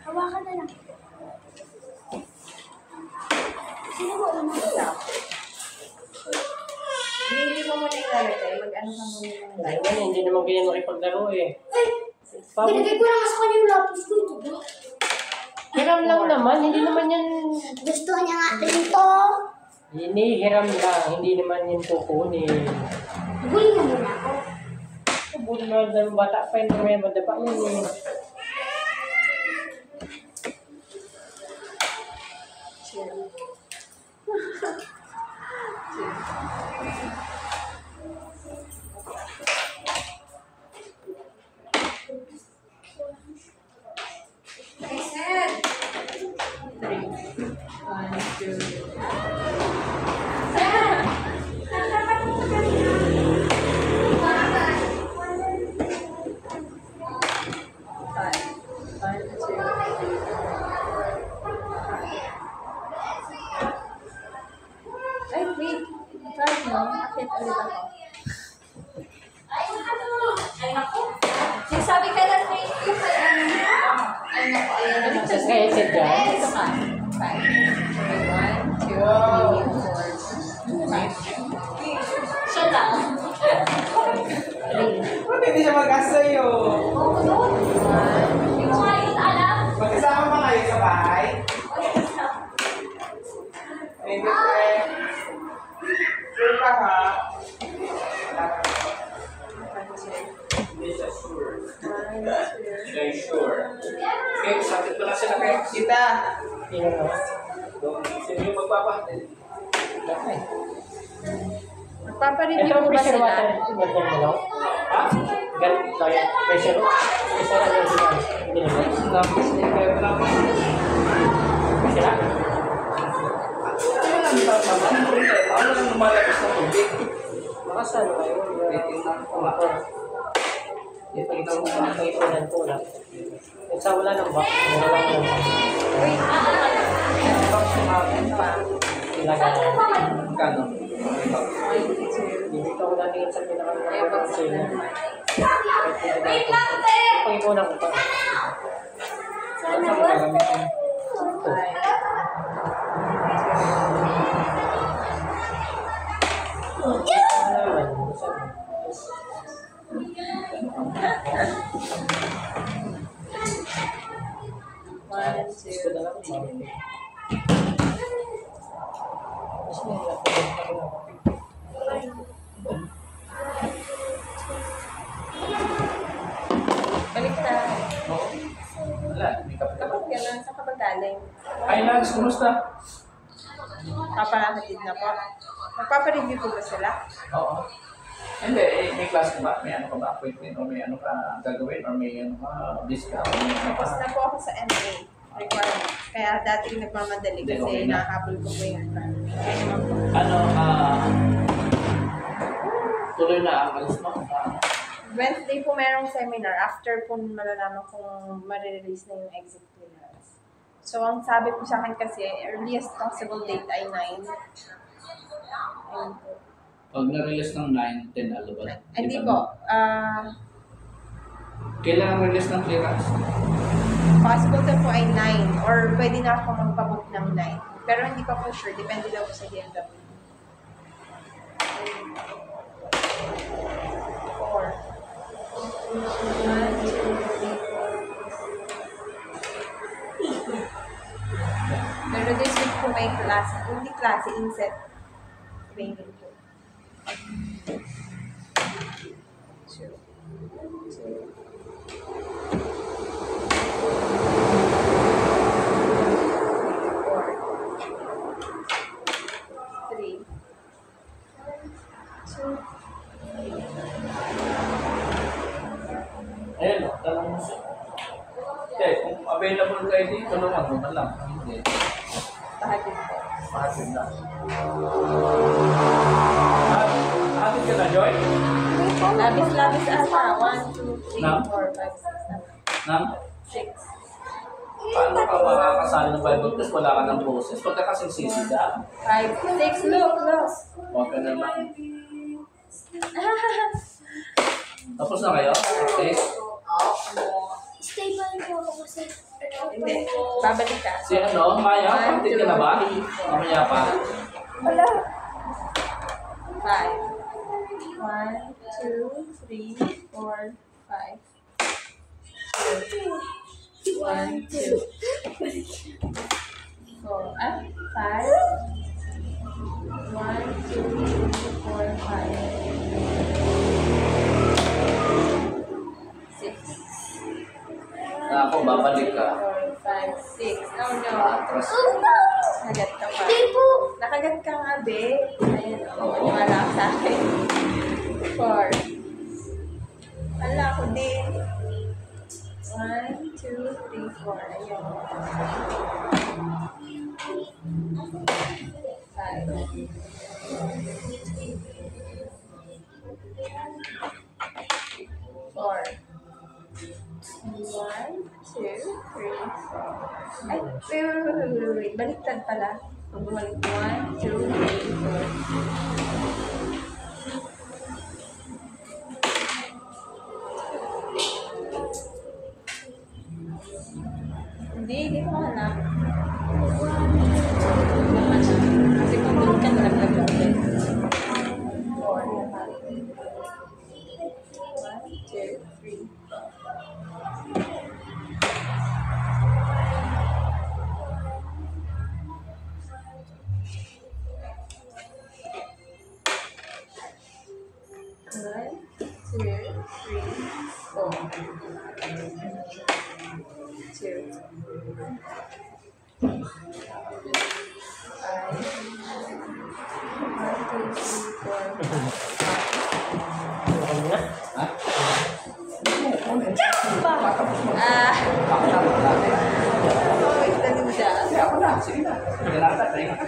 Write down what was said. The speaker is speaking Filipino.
Hawakan na lang. Sino mo ano isa? Hindi mo muna ilalagay. Mag-ano ka muna ng light. Ayun, hindi naman ganyan makipaglaro eh. Pinagay ko lang sa kanya yung lapis ko ito. Hiram lang naman, hindi naman yan... Gusto niya nga dito. Hinihiram lang, hindi naman yan kukunin. Bully na muna ako. Buli mo ng bata pa yun, may madapa yun eh. Ay, wait. Five, no? Akit ulit ako. Ay, naku. Sinasabi ka lang na ito. Ay, naku. Ayan naman. Sa kaya sa dyan. Ito ka. Five. One, two, three, four, five. Siya lang. Ba't hindi siya mag-asayo? Hindi ko nga yun alam. Mag-isama ba kayo sa bahay? Hindi ko eh. Sure ka ha? Hindi siya sure. Siya sure. Okay, sakit ko na sila kayo. Sita! Sino na? Sino yung magpapahatid? Magpapareview Ito ko ang ba pressure sila? water. Ganyan mo lang? Ha? Ganyan tayo. Pressure. Pressure ano sila? Hindi naman. Tapos kaya lang. Sila? Ano lang naman? Ano lang lumalabas na tubig? Makasan kayo. Waiting lang po nga. Ito mo sa kaipunan ko lang. Kung sa wala ng box, wala lang ng box. Wait. Box yung akin pa. Ilaga na. Kano? Dito ko natin sa Ayaw ba pinaka-box sa sila. Wait lang, te. Pag-ipunan ko pa. Saan sa gagamitin? Five. Wala naman. Sabi. One, Gusto two, na lang. three. Mas may lapit. Balik na. Oo. Wala, hindi ka pa. Kapag gano'n, saan ka ba galing? Ay, Lance, kumusta? Paparakatid na po. Magpapareview ko ba sila? Oo. Hindi, may class ka ba? May ano ka ba? Appointment? O may ano ka gagawin? Or may ano ka discount? May ano Tapos ka? na po ako sa MA requirement. Kaya dati nagmamadali Hindi, okay kasi na. nakahabol ko po yung Kaya naman po. Ano, tuloy na ang alis mo? Wednesday po merong seminar after po malalaman kung marirelease na yung exit clearance. So, ang sabi po sa akin kasi, earliest possible date ay 9. Ayun po. Pag na-release ng 9, 10, ano ba? Hindi po. Kailangan release ng clearance? Possible na po ay 9 or pwede na ako magpabook ng 9. Pero hindi pa po sure. Depende daw po sa DMW. 4. 1, 2, 3, 4. Pero this week po may klase. Hindi klase, inset. Training po. 2, 3, 2, Ayun, tanong mo siya. Okay, kung available kayo dito, naman, naman lang. Hindi. pahatid po. Pahatid na. Pahatid ka na, Joy? Labis-labis ata. 1, 2, 3, Ma'am? 4, 5, 6, 7, Nang? 6. Paano ka makakasali ng 5 plus wala ka ng boses? Huwag ka kasing sisida. 5, 6, look. Huwag ka naman. Tapos na kayo? Okay. Stay pa rin po ako kasi. Hindi, babalik ka. Si ano, Maya, kapatid ka na ba? Mamaya pa. Wala. 5. 1, 2, 3, 4, 5. 1, 2, 4. 5. 1, 2, 3, 4, 5. 6. Na ako, babalik ka. 4, 5, 6. Oh no. Atras. Oh no! Nakagat ka pa. Hindi po. Nakagat ka nga, be. Ayan, Oo. wala ka sa akin. 4. Wala ko din. 1, 2, 3, 4. Ayun. 5. 4. 1, 2, 3, 4. Ay, wait. Baliktad pala. Bumalik. 1, 2, 3, 4. Hindi ko hanap. Kasi kung doon ka nalaglag ka ulit. 4. 1, 2, 3, 4. One, two, three, 4. 2. 5. 1, 2, 3, 4. Ha? Ah, Ako na, wala. oh, ito din siya. Sige, ako na. Sige na. Sige na.